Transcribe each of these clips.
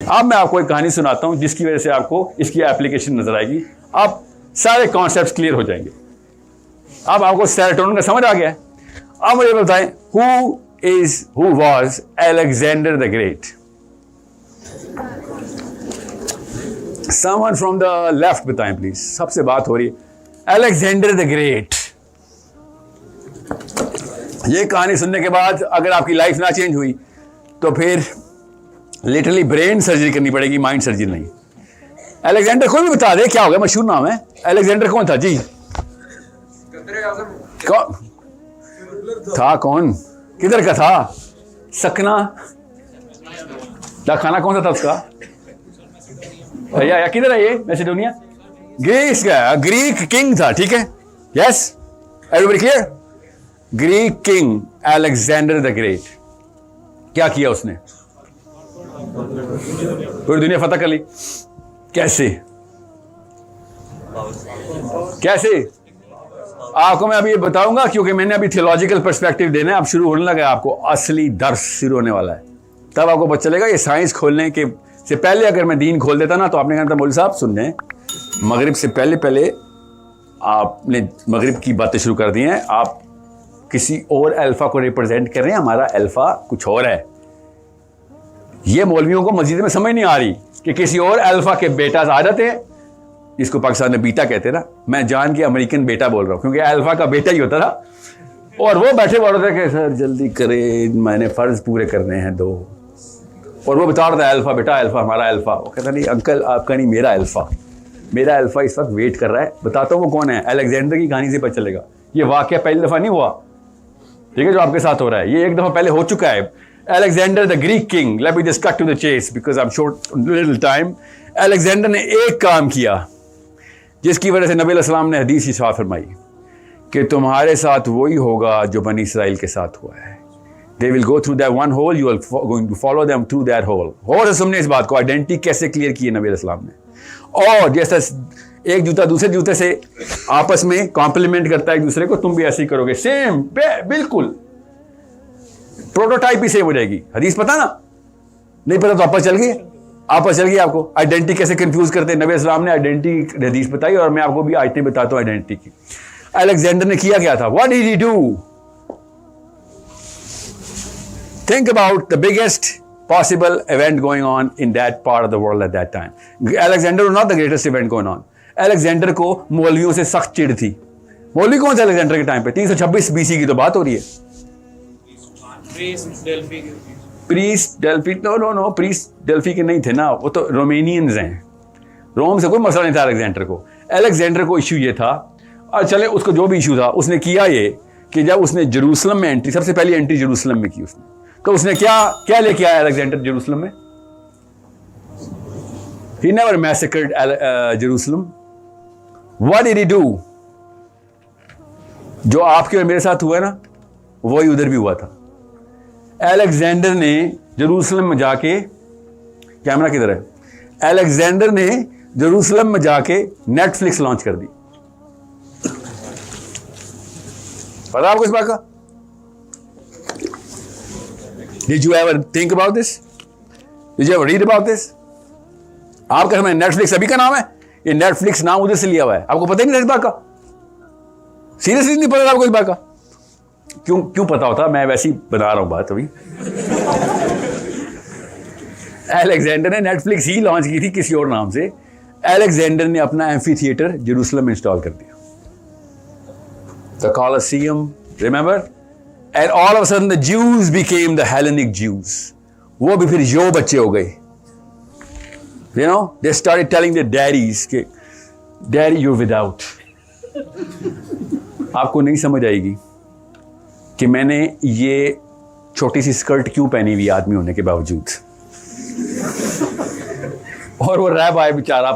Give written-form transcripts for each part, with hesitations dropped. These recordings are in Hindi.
अब मैं आपको एक कहानी सुनाता हूं जिसकी वजह से आपको इसकी एप्लीकेशन नजर आएगी, आप सारे कॉन्सेप्ट्स क्लियर हो जाएंगे। अब आपको सेरोटोनिन का समझ आ गया है। अब मुझे बताएं, who was Alexander the great? Someone from the left बताएं प्लीज, सबसे बात हो रही है। अलेक्जेंडर द ग्रेट, ये कहानी सुनने के बाद अगर आपकी लाइफ ना चेंज हुई तो फिर लिटरली ब्रेन सर्जरी करनी पड़ेगी, माइंड सर्जरी नहीं। अलेक्जेंडर कोई भी बता दे क्या हो गया, मशहूर नाम है। अलेक्जेंडर कौन था जी? कौन था? कौन किधर का था? सकना खाना कौन सा था उसका? या किधर है ये? मैसेडोनिया, ग्रीस का, ग्रीक किंग था, ठीक है। Yes, everybody clear? Greek king Alexander the great, क्या किया उसने? पूरी दुनिया फतह कर ली। कैसे? कैसे आपको मैं अभी ये बताऊंगा, क्योंकि मैंने अभी थियोलॉजिकल पर्सपेक्टिव देना है। अब शुरू होने लगा, आपको असली दर्स शुरू होने वाला है, तब आपको पता चलेगा। ये साइंस खोलने के से पहले अगर मैं दीन खोल देता ना, तो आपने कहना था मौलवी साहब सुनने, मगरिब से पहले आपने मगरिब की बातें शुरू कर दी हैं, आप किसी और अल्फा को रिप्रेजेंट कर रहे हैं, हमारा अल्फा कुछ और है। ये मौलवियों को मस्जिद में समझ नहीं आ रही कि किसी और अल्फा के बेटा आ जाते हैं, इसको पाकिस्तान में बीटा कहते हैं ना। मैं जान के अमेरिकन बेटा बोल रहा हूं, क्योंकि अल्फा का बेटा ही होता था। और वो बैठे बोल रहे थे कि सर जल्दी करे, मैंने फर्ज पूरे करने हैं 2। और वो बता रहा था अल्फा बेटा, अल्फा हमारा अल्फा। वो कहता नहीं अंकल आपका नहीं, मेरा अल्फा, मेरा अल्फा इस वक्त वेट कर रहा है। बताता हूँ वो कौन है। अलेक्जेंडर की कहानी से पता चलेगा। ये वाकया पहली दफा नहीं हुआ, ठीक है, जो आपके साथ हो रहा है, ये एक दफा पहले हो चुका है। Alexander the Greek king, let me just cut to the chase because I am short little time. Alexander ने एक काम किया जिसकी वजह से नबी अलैहिस्सलाम ने हदीस इरशाद फरमाई कि तुम्हारे साथ वही होगा जो बनी इसराइल के साथ हुआ है। They will go through that one hole, you are going to follow them through that hole। और सुनने इस बात को, आइडेंटिटी कैसे क्लियर की है नबी अलैहिस्सलाम ने। और जैसा एक जूता दूसरे जूते से आपस में कॉम्प्लीमेंट करता है एक दूसरे को, तुम भी ऐसे ही करोगे, सेम बिल्कुल प्रोटोटाइप ही सेम हो जाएगी। हदीस पता ना? नहीं पता तो आपस चल गई, आपस चल गई आपको। आइडेंटिटी कैसे कंफ्यूज करते हैं, नबी अलैहिस्सलाम ने आइडेंटिटी हदीस बताई, और मैं आपको भी आयतें बताता हूं आइडेंटिटी की। अलेक्जेंडर ने किया क्या था? What did he do? Think about the biggest possible event going on in that part of the world at that time. Alexander was not the greatest event going on. Alexander को मौलवियों से सख्त चिढ़ थी। मौलवी कौन थे अलेक्जेंडर के टाइम पे? 326 BC की तो बात हो रही है। Priest Delphi, no priest Delphi के नहीं थे ना, वो तो रोमेनियंस हैं। रोम से कोई मसला नहीं था अलेक्जेंडर को। अलेक्जेंडर को इशू ये था, और चले उसको जो भी इशू था, उसने किया ये कि जब उसने जेरूसलम में एंट्री, सबसे पहली एंट्री जेरूसलम में की उसने, तो उसने क्या लेके आया अलेक्जेंडर जेरूसलम में? He never massacred Jerusalem. What did he do? जो आपके और मेरे साथ हुआ ना, वही उधर भी हुआ था। अलेक्जेंडर ने जेरूसलम में जाके, कैमरा किधर है? अलेक्जेंडर ने जेरूसलम में जाके नेटफ्लिक्स लॉन्च कर दी। पता आपको इस बात का? Did you ever think about this? Did you ever read about this? आपका समय नेटफ्लिक्स अभी का नाम है, ये नेटफ्लिक्स नाम उधर से लिया हुआ है। आपको पता ही नहीं इस बात का? सीरियसली नहीं पता आपको इस बात का? क्यों पता होता? मैं वैसे ही बता रहा हूं बात अभी। अलेक्जेंडर ने नेटफ्लिक्स ही लॉन्च की थी किसी और नाम से। अलेक्जेंडर ने अपना एम्फी थिएटर जेरूसलम में इंस्टॉल कर दिया, the Colosseum, remember? And all of a sudden the Jews became the Hellenic Jews. वो भी फिर यो बच्चे हो गए। You know, they started telling their daddies कि Daddy you're without। आपको नहीं समझ आएगी कि मैंने ये छोटी सी स्कर्ट क्यों पहनी हुई आदमी होने के बावजूद। और वो रैब आए बेचारा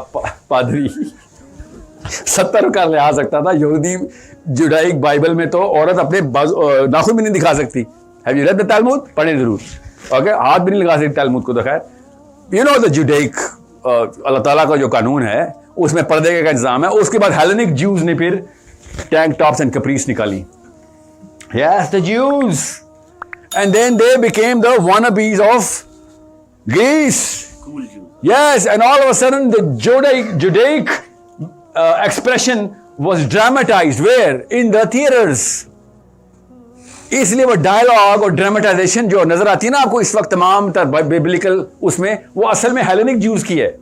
पादरी, 70 का ले आ सकता था। यहूदी जुडाइक बाइबल में तो औरत अपने नाखून भी नहीं दिखा सकती। Have you read the Talmud? पढ़े जरूर, ओके? हाथ भी नहीं लगा सकती तालमुद को। तो खैर, यू नो द जुडाइक अल्लाह ताला का जो कानून है, उसमें पर्दे का इंतजाम है। उसके बाद हेलेनिक ज्यूज ने फिर टैंक टॉप्स एंड कपरीस निकाली। Yes, the Jews, and then they became the wannabes of Greece. Cool Jews. Yes, and all of a sudden the Judaic expression was dramatized. Where? In the theaters. इसलिए वो डायलॉग और ड्रामेटाइजेशन जो नजर आती है ना आपको इस वक्त तमाम बिब्लिकल उसमें, वो असल में हेलेनिक ज्यूज की है.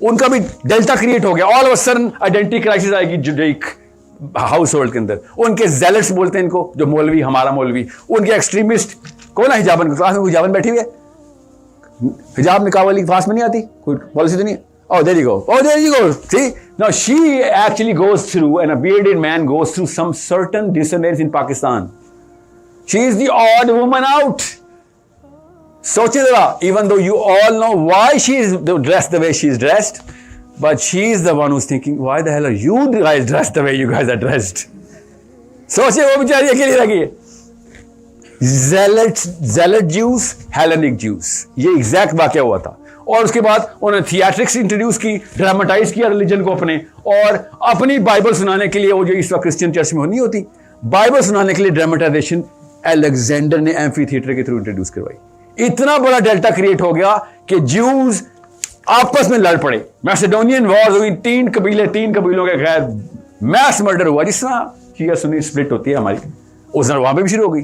उनका भी डेल्टा क्रिएट हो गया. All of a sudden identity crisis आएगी जुडाइक हाउस होल्ड के अंदर. उनके जेलट्स बोलते हैं इनको, जो मौलवी, हमारा मौलवी, उनके एक्सट्रीमिस्ट. कौन है हिजाबन? क्लास में हिजाबन बैठी हुई है. हिजाब निकाह वाली क्लास में नहीं आती, कोई पॉलिसी तो नहीं है. Oh, there you go. Oh, there you go. See? Now, she actually goes through, and a bearded man goes through some certain dissonance in Pakistan. She is the odd woman out. सोचिए जरा, even though you all know why she is dressed the way she is dressed, but she is the one who's thinking, why the hell are you guys dressed the way you guys are dressed? सोचिए वो बेचारी अकेली रह गई है. Zealot Jews, Hellenic Jews. ये एग्जैक्ट वाकया हुआ था. और उसके बाद उन्होंने थिएट्रिक्स इंट्रोड्यूस की, ड्रामेटाइज किया रिलीजन को अपने, और अपनी बाइबल सुनाने के लिए, वो जो इस वक्त क्रिश्चियन चर्च में नहीं होती, बाइबल सुनाने के लिए ड्रामेटाइजेशन अलेक्जेंडर ने एम्फी थिएटर के थ्रू इंट्रोड्यूस करवाई. इतना बड़ा डेल्टा क्रिएट हो गया कि ज्यूज आपस में लड़ पड़े. मैसेडोनियन वॉर हुई, तीन कबीलों के खैर मैस मर्डर हुआ, जिस तरह शिया सुन्नी स्प्लिट होती है हमारी, उस तरह वहां पर भी शुरू हो गई.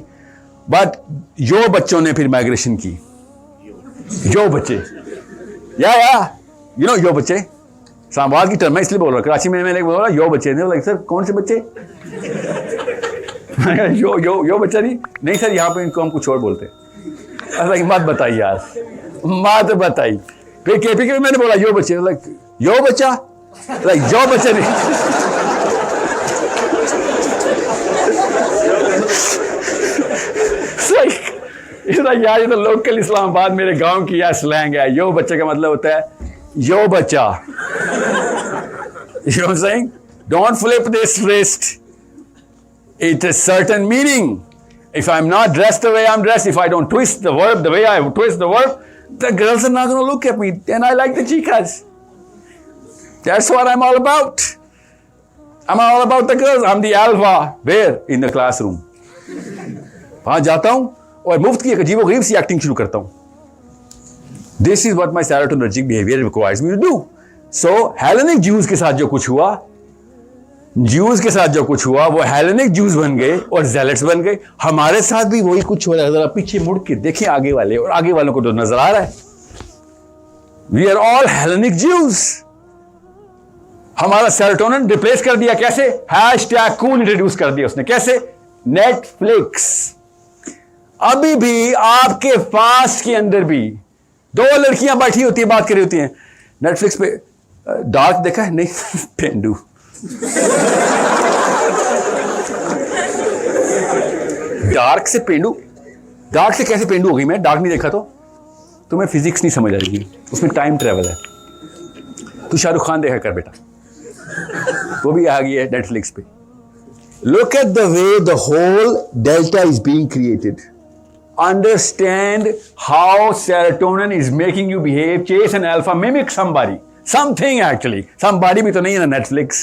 बट यो बच्चों ने फिर माइग्रेशन की. यो बच्चे यो बच्चे इस्लामाबाद की टर्म है, इसलिए बोल रहा. कराची में मैंने बोल रहा यो बच्चे ने, लाइक सर कौन से बच्चे? यो बच्चा नहीं सर, यहाँ पे इनको हम कुछ और बोलते हैं. लाइक मत बताइए यार, मत बताइए. फिर केपी के मैंने बोला यो बच्चे, लाइक यो बच्चा, लाइक जो बच्चे नहीं. यार ये तो लोकल इस्लामाबाद मेरे गांव की यार स्लैंग है. यो बच्चे का मतलब होता है यो बच्चा. You know what I'm saying? Don't flip this wrist. It has certain meaning. If I'm not dressed the way I'm dressed, if I don't twist the verb the way I twist the verb, the girls are not going to look at me. And I like the chicas. That's what I'm all about. I'm all about the girls. I'm the alpha. Where? In the classroom. वहां जाता हूं और मुफ्त की एक अजीब गरीब सी एक्टिंग शुरू करता हूं. This is what my serotonergic behaviour requires me to do. So Hellenic Jews के साथ जो कुछ हुआ, वो हेलेनिक ज्यूज बन गए और जेलट्स बन गए. हमारे साथ भी वही कुछ हो रहा है. जरा पीछे मुड़ के देखें आगे वाले, और आगे वालों को तो नजर आ रहा है. We are all Hellenic Jews. हमारा सेरोटोनिन रिप्लेस कर दिया. कैसे? #कूल इंट्रोड्यूस कर दिया उसने. कैसे? नेटफ्लिक्स. अभी भी आपके फास्ट के अंदर भी दो लड़कियां बैठी होती है, बात कर रही होती हैं नेटफ्लिक्स पे. डार्क देखा है? नहीं. पेंडू. डार्क से पेंडू. डार्क से कैसे पेंडू हो गई? मैं डार्क नहीं देखा तो तुम्हें फिजिक्स नहीं समझ आएगी. उसमें टाइम ट्रेवल है. तू शाहरुख खान देखा कर बेटा, वो भी आ गई है नेटफ्लिक्स पे. Look at the way the whole delta is being created. Understand how serotonin is making you behave, chase an alpha, mimic somebody. Something actually. Somebody भी तो नहीं है ना Netflix.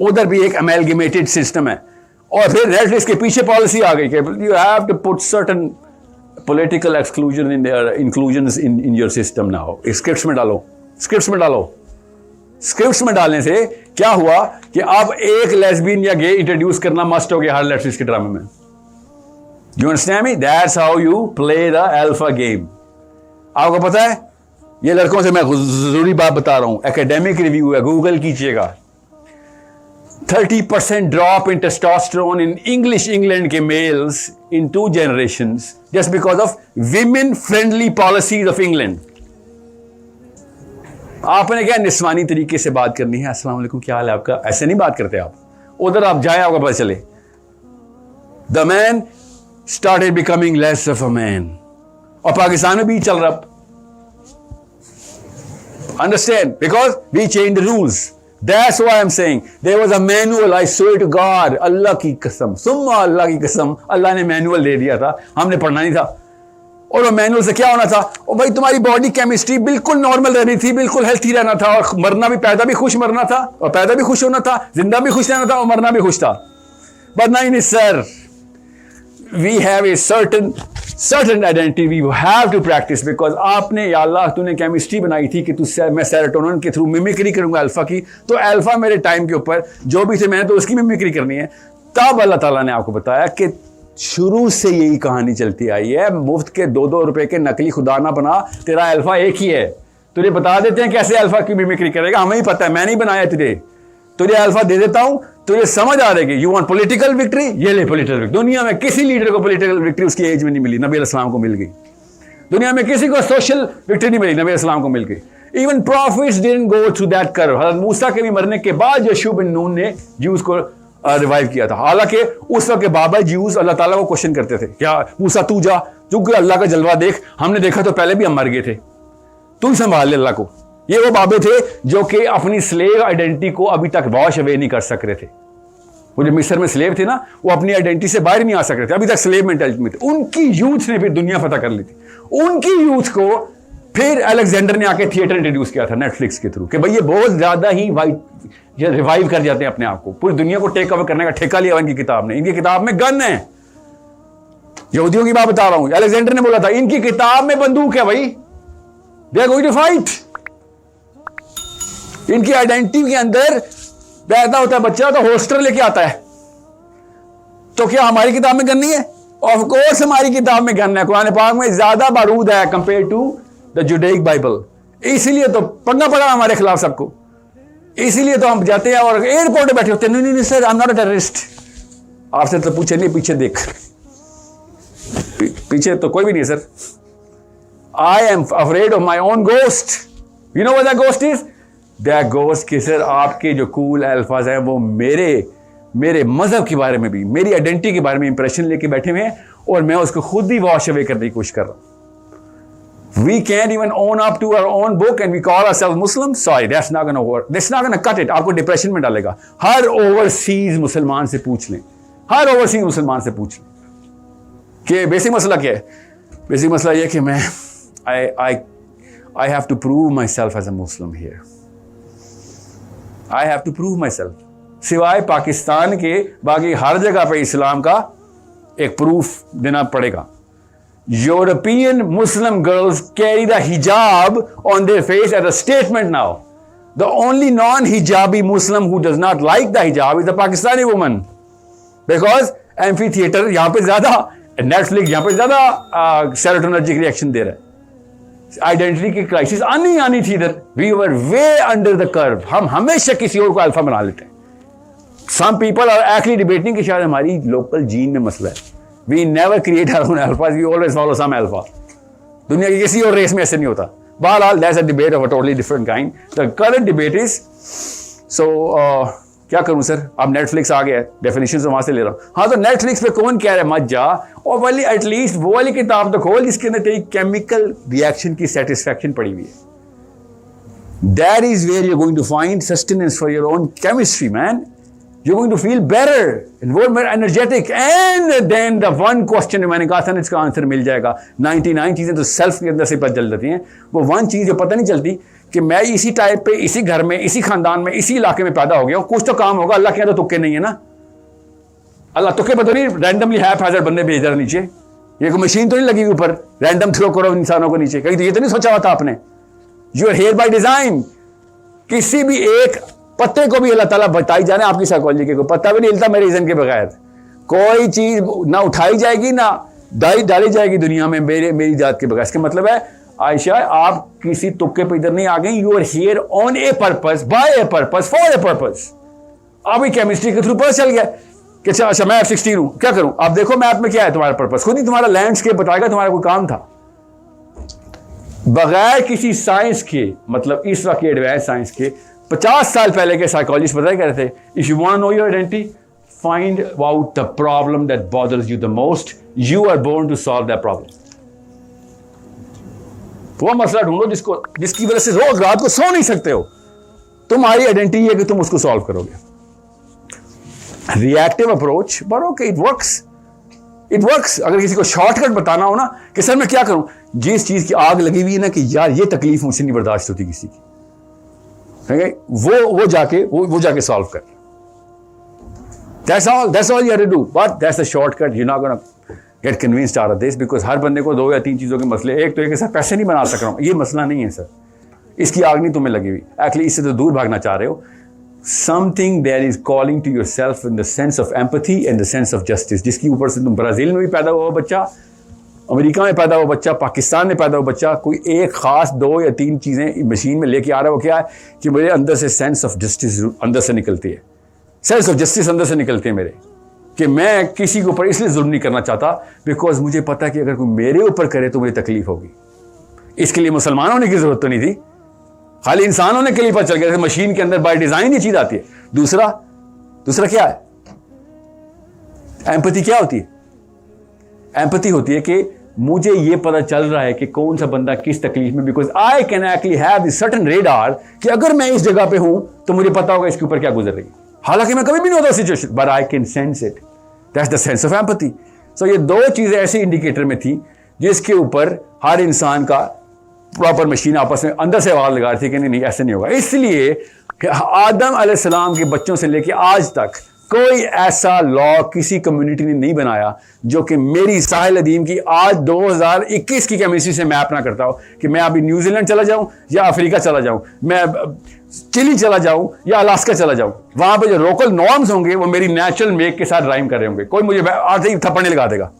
उधर भी एक amalgamated system है. और फिर Netflix के पीछे पॉलिसी आ गई कि you have to put certain political exclusion in their inclusions in your system now. Scripts में डालो. स्क्रिप्ट्स में डालने से क्या हुआ कि अब एक लेस्बियन या गे इंट्रोड्यूस करना मस्ट हो गया हर नेटफ्लिक्स के ड्रामे में. You understand me? That's how you play the alpha game. आपको पता है, ये लड़कों से मैं जरूरी बात बता रहा हूं, एकेडमिक रिव्यू है, गूगल कीजिएगा. 30% drop in testosterone in English England के males in 2 generations just because of women friendly policies of England. आपने क्या निस्वानी तरीके से बात करनी है? अस्सलाम वालेकुम, क्या हाल है आपका? ऐसे नहीं बात करते आप. उधर आप जाए, आपको पता चले the man started becoming less of a man. और पाकिस्तान में भी चल रहा. Understand? Because we changed the rules. That's why I'm saying there was a manual. I swear to God, अल्लाह की कसम, सुम्मा अल्लाह की कसम, अल्लाह ने मैनुअल दे दिया था, हमने पढ़ना नहीं था. और वो मैनुअल से क्या होना था? और भाई तुम्हारी बॉडी केमिस्ट्री बिल्कुल नॉर्मल रहनी थी, बिल्कुल हेल्थी रहना था, और मरना भी, पैदा भी खुश मरना था, और पैदा भी खुश होना था, जिंदा भी खुश रहना था, और मरना भी खुश था. बट नहीं sir, we have a certain certain identity we have to practise, because आपने या अल्लाह तूने केमिस्ट्री बनाई थी कि मैं सेरोटोनिन के थ्रू मिमिक्री करूंगा अल्फा की, तो अल्फा मेरे टाइम के ऊपर जो भी थे मैंने तो उसकी मिमिक्री करनी है। तब अल्लाह ताला ने आपको बताया कि शुरू से यही कहानी चलती आई है, मुफ्त के 2-2 रुपए के नकली खुदा ना बना, तेरा अल्फा एक ही है। तुझे बता देते हैं कैसे अल्फा की मिमिक्री करेगा, हमें ही पता है, मैंने ही बनाया तुझे अल्फा दे देता हूं, तुझे समझ आ रहेगी। यू वांट पॉलिटिकल विक्ट्री, ये ले पॉलिटिकल विक्ट्री। दुनिया में किसी लीडर को पॉलिटिकल विक्ट्री उसकी एज में नहीं मिली, नबी अलैहिस्सलाम को मिल गई। दुनिया में किसी को सोशल विक्ट्री नहीं मिली, नबी अलैहिस्सलाम को मिल गई। Even profits didn't go through that curve. हज़रत मूसा के भी मरने के बाद यशूअ बिन नून ने ज्यूज को रिवाइव किया था। हालांकि उस वक्त के बाबा ज्यूज अल्लाह ताला को क्वेश्चन करते थे, क्या मूसा तू जा, क्योंकि अल्लाह का जलवा देख, हमने देखा तो पहले भी हम मर गए थे, तुम संभाल ले अल्लाह को। ये वो बाबे थे जो कि अपनी स्लेव आइडेंटिटी को अभी तक वॉश अवे नहीं कर सक रहे थे। वो जो मिस्र में स्लेव थे ना, वो अपनी आइडेंटिटी से बाहर नहीं आ सक रहे थे, अभी तक स्लेव मेंटालिटी में थे। उनकी यूथ ने फिर दुनिया फतह कर ली थी। उनकी यूथ को फिर अलेक्जेंडर ने आके थिएटर इंट्रोड्यूस किया था नेटफ्लिक्स के थ्रू कि भाई ये बहुत ज्यादा ही रिवाइव कर जाते हैं अपने आप को, पूरी दुनिया को टेक ओवर करने का ठेका लिया इनकी किताब ने। इनकी किताब में गन है, यहूदियों की बात बता रहा हूं। अलेक्जेंडर ने बोला था इनकी किताब में बंदूक है भाई, they are going to fight. इनकी आइडेंटिटी के अंदर पैदा होता है बच्चा तो होस्टर लेके आता है, तो क्या हमारी किताब में गन नहीं है? ऑफ कोर्स हमारी किताब में गन है। कुरान पाक में ज्यादा बारूद है कंपेयर टू द जुडाइक बाइबल। इसीलिए तो पंगा पड़ा हमारे खिलाफ सबको, इसीलिए तो हम जाते हैं और एयरपोर्ट पे बैठे होते हैं, नहीं sir I am not a terrorist. आपसे तो पूछे नहीं, पीछे देख, पीछे तो कोई भी नहीं sir. I am afraid of my own ghost. You know what that ghost is? That ghost कि सर आपके जो कूल अल्फाज हैं वो मेरे मजहब के बारे में भी, मेरी आइडेंटिटी के बारे में इंप्रेशन लेके बैठे हुए हैं, और मैं उसको खुद ही वॉश अवे करने की कोशिश कर रहा हूं। We can't even own up to our own book and we call ourselves Muslims. Sorry, that's not gonna work. That's not gonna cut it. आपको डिप्रेशन में डालेगा। हर ओवरसीज मुसलमान से पूछ लें, हर ओवरसीज मुसलमान से पूछ लें कि बेसिक मसला क्या है। बेसिक मसला यह कि मैं I have to prove myself as a Muslim here. I have to prove myself. सिवाय पाकिस्तान के बाकी हर जगह पे इस्लाम का एक प्रूफ देना पड़ेगा। European Muslim girls carry the hijab on their face as a statement now. The only non-hijabi Muslim who does not like the hijab is the Pakistani woman. Because amphitheater यहाँ पे ज़्यादा, Netflix यहाँ पे ज़्यादा serotonergic reaction दे रहा है। आइडेंटिटी की क्राइसिस आनी थी इधर। We were way under the curve. हम हमेशा किसी और को अल्फा बना लेते हैं। Some people are actually debating कि शायद हमारी लोकल जीन में मसला है। We never create our own alphas. We always follow some alpha. दुनिया की किसी और रेस में ऐसे नहीं होता। बहरहाल that's a debate of a totally different kind. The current debate is so क्या करूं सर? अब नेटफ्लिक्स आ गया है, डेफिनेशन वहां से ले रहा हूं। हाँ, तो नेटफ्लिक्स पे कौन कह रहा है मत जा, और वाली एटलीस्ट वो वाली किताब तो खोल जिसके अंदर तेरी केमिकल रिएक्शन की सेटिस्फैक्शन पड़ी हुई है। That is where you're going to find sustenance for your own chemistry, man. You're going to feel better and more energetic. And then the one question मैंने कहा था ना इसका आंसर मिल जाएगा। 99 चीजें तो सेल्फ के अंदर से पता चल जाती हैं, वो वन चीज जो पता नहीं चलती कि मैं इसी टाइप पे, इसी घर में, इसी खानदान में, इसी इलाके में पैदा हो गया हूं, कुछ तो काम होगा। अल्लाह के यहाँ तो तुक्के नहीं है ना। अल्लाह तुक्के पता नहीं रैंडमली हैप्पैज़ार्ड बंदे भेज रहा नीचे। ये कोई मशीन तो नहीं लगी ऊपर रैंडम थ्रो करो इंसानों को नीचे, कहीं तो ये तो नहीं सोचा हुआ था आपने। You are here by design. किसी भी एक पत्ते को भी अल्लाह ताला बताई जाने आपकी साइकोलॉजी के, कोई पत्ता भी नहीं हिलता मेरे रीजन के बगैर। कोई चीज ना उठाई जाएगी ना डाली जाएगी दुनिया में मेरी जात के बगैर। इसका मतलब है आयशा आप किसी तुक्के पे इधर नहीं आ गई। You are here on a purpose, by a purpose, for a purpose. अभी केमिस्ट्री के थ्रू पता चल गया कि अच्छा मैं F-16 हूं, क्या करूं? आप देखो मैप में क्या है तुम्हारा पर्पस, खुद ही तुम्हारा लैंडस्केप बताएगा तुम्हारा कोई काम था। बगैर किसी साइंस के, मतलब इस वक्त एडवांस साइंस के, 50 साल पहले के साइकोलॉजिस्ट पता क्या कहते थे? If you want to know your identity, find out the problem that bothers you the most, you are born to solve that problem. वो मसला ढूंढो जिसकी वजह से रोज रात को सो नहीं सकते हो। तुम्हारी आइडेंटिटी है कि तुम उसको सॉल्व करोगे। Reactive approach, but okay it works. अगर किसी को शॉर्टकट बताना हो ना कि सर मैं क्या करूं, जिस चीज की आग लगी हुई है ना कि यार ये तकलीफ मुझसे नहीं बर्दाश्त होती किसी की, वो जाके सॉल्व कर। That's all you have to do. But that's the shortcut. You're not gonna get convinced out of this, because हर बंदे को 2 या 3 चीज़ों के मसले, एक तो एक सर पैसे नहीं बना सक रहा हूँ, ये मसला नहीं है सर, इसकी आग नहीं तुम्हें लगी हुई, एक्चुअली इससे तो दूर भागना चाह रहे हो. Something that is calling to yourself in the sense of empathy and the sense of justice, जिसकी ऊपर से तुम ब्राज़ील में भी पैदा हुआ बच्चा, अमेरिका में पैदा हुआ बच्चा, पाकिस्तान में पैदा हुआ बच्चा, कोई एक ख़ास 2 या 3 चीज़ें मशीन में लेके आ रहा है. वो क्या है कि मेरे अंदर से सेंस ऑफ जस्टिस अंदर से निकलती है, सेंस ऑफ जस्टिस अंदर से निकलती है मेरे, कि मैं किसी के ऊपर इसलिए जुल्म नहीं करना चाहता बिकॉज मुझे पता है कि अगर कोई मेरे ऊपर करे तो मुझे तकलीफ होगी. इसके लिए मुसलमान होने की जरूरत तो नहीं थी, खाली इंसान होने के लिए पता चल गया मशीन के अंदर बाय डिजाइन ये चीज आती है. दूसरा क्या है, एम्पैथी क्या होती है? एम्पैथी होती है कि मुझे ये पता चल रहा है कि कौन सा बंदा किस तकलीफ में, because I can actually have this certain radar कि अगर मैं इस जगह पे हूं तो मुझे पता होगा इसके ऊपर क्या गुजर रही है, हालांकि मैं कभी भी नहीं होता situation, but I can sense it. That's the sense of empathy. So ये 2 चीजें ऐसे इंडिकेटर में थी जिसके ऊपर हर इंसान का प्रॉपर मशीन आपस में अंदर से आवाज लगा रही थी कि नहीं ऐसे नहीं होगा. इसलिए आदम अलैहिस्सलाम के बच्चों से लेके आज तक कोई ऐसा लॉ किसी कम्युनिटी ने नहीं बनाया जो कि मेरी साहिल अदीम की आज 2021 की केमिस्ट्री से मैप ना करता हो कि मैं अभी न्यूजीलैंड चला जाऊं या अफ्रीका चला जाऊं, मैं चिली चला जाऊं या अलास्का चला जाऊं, वहां पे जो लोकल नॉर्म्स होंगे वो मेरी नेचुरल मेक के साथ राइम कर रहे होंगे. कोई मुझे आते ही थप्पड़ नहीं लगा देगा,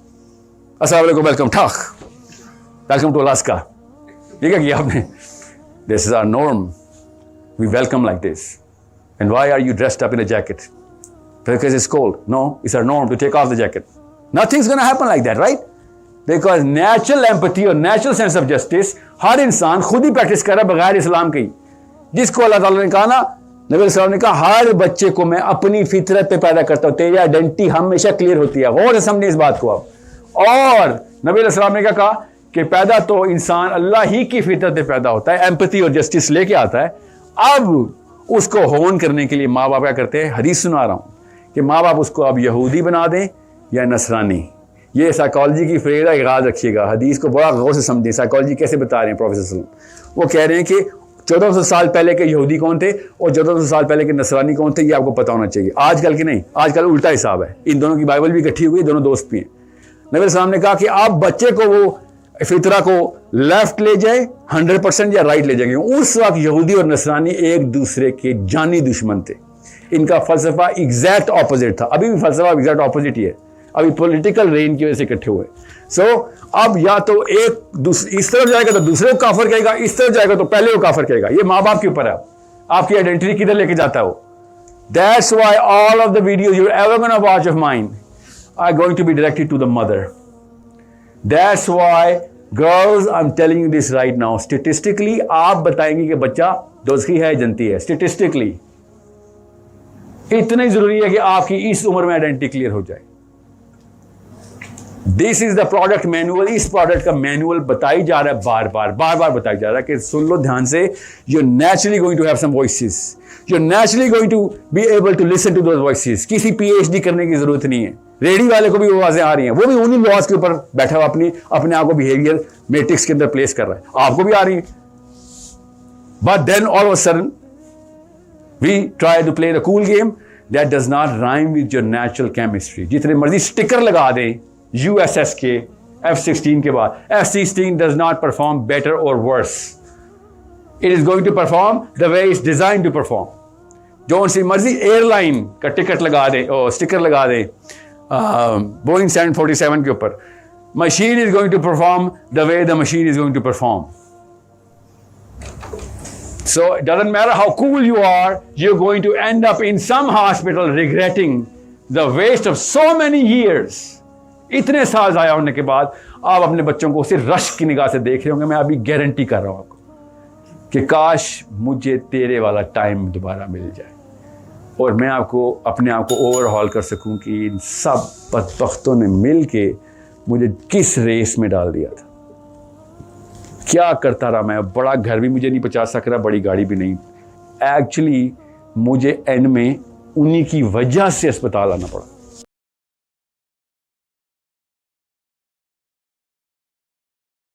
अस्सलाम वालेकुम, वेलकम ठाक, वेलकम टू अलास्का. ठीक है कि आपने, this is our norm, we welcome like this. And why are you dressed up in a jacket? Because it's cold. No, it's our norm to take off the jacket. Nothing's going to happen like that, right? Because natural empathy और natural sense of justice हर इंसान खुद ही प्रैक्टिस कर रहा है बगैर इस्लाम के. जिसको अल्लाह ताला ने कहा ना, नबी सल्लल्लाहु ने कहा हर बच्चे को मैं अपनी फितरत पे पैदा करता हूँ, तेरी आइडेंटिटी हमेशा क्लियर होती है. गौर से समझिए इस बात को आप. और नबी सल्लल्लाहु ने क्या कहा कि पैदा तो इंसान अल्लाह ही की फितरत पे पैदा होता है, एम्पैथी और जस्टिस लेके आता है. अब उसको होन करने के लिए माँ बाप क्या करते हैं, हदीस सुना रहा हूँ कि माँ बाप उसको अब यहूदी बना दें या नसरानी. ये साइकोलॉजी की फ्रेज है, याद रखिएगा, हदीस को बड़ा गौर से समझें. साइकोलॉजी कैसे बता रहे हैं प्रोफेसर सल्लम, वो कह रहे हैं कि 1400 साल पहले के यहूदी कौन थे और 1400 साल पहले के नसरानी कौन थे, ये आपको पता होना चाहिए. आजकल की नहीं, आजकल उल्टा हिसाब है. इन दोनों की बाइबल भी इकट्ठी हुई, दोनों दोस्त भी हैं. नबी सल्लम ने कहा कि आप बच्चे को वो फितरा को लेफ्ट ले जाए 100% या राइट ले जाएंगे. उस वक्त यहूदी और नसरानी एक दूसरे के जानी दुश्मन थे. इनका फलसफा एग्जैक्ट ऑपोजिट था. अभी भी फलसफा एग्जैक्ट ऑपोजिट ही है, अभी पॉलिटिकल रेन की वजह से इकट्ठे हुए. सो अब या तो एक इस तरफ जाएगा तो दूसरे को काफर कहेगा, इस तरफ जाएगा तो पहले को काफर कहेगा. ये माँ बाप के ऊपर है, आपकी आइडेंटिटी किधर लेके जाता हो. That's why all of the videos you ever gonna watch of mine are going to be directed to the mother. That's why girls I am telling you this right now, statistically आप बताएंगे कि बच्चा दोस्ती है जनती है. स्टेटिस्टिकली इतना ही जरूरी है कि आपकी इस उम्र में आइडेंटिटी क्लियर हो जाए. This is the product manual. इस प्रोडक्ट का मैनुअल बताई जा रहा है, बार बार बताया जा रहा है कि सुन लो ध्यान से. You naturally going to have some voices, you naturally going to be able to listen to those voices. किसी PhD करने की जरूरत नहीं है. रेडी वाले को भी वो आवाजें आ रही हैं, वो भी उन्हीं लॉज के ऊपर बैठा हुआ अपने आप को बिहेवियर मैट्रिक्स के अंदर प्लेस कर रहा है. आपको भी आ रही है. But then all of a sudden we try to play the cool game that does not rhyme with your natural chemistry. जितने मर्जी स्टिकर लगा दें USS के F-16 के बाद, F-16 does not perform better or worse. It is going to perform the way it's designed to perform. जो सी मर्जी एयरलाइन का टिकट लगा दें और स्टिकर लगा दें Boeing 747 के ऊपर, machine is going to perform the way the machine is going to perform. So it doesn't matter how cool you are, you're going to end up in some hospital regretting the waste of so many years. इतने साल ज़ाया होने के बाद आप अपने बच्चों को सिर्फ रश की निगाह से देख रहे होंगे. मैं अभी गारंटी कर रहा हूँ आपको कि काश मुझे तेरे वाला टाइम दोबारा मिल जाए और मैं आपको अपने आप को ओवरहॉल कर सकूं कि इन सब बदबख्तों ने मिल के मुझे किस रेस में डाल दिया था. क्या करता रहा मैं, बड़ा घर भी मुझे नहीं पहुंचा सक रहा, बड़ी गाड़ी भी नहीं. एक्चुअली मुझे एंड में उन्हीं की वजह से अस्पताल आना पड़ा.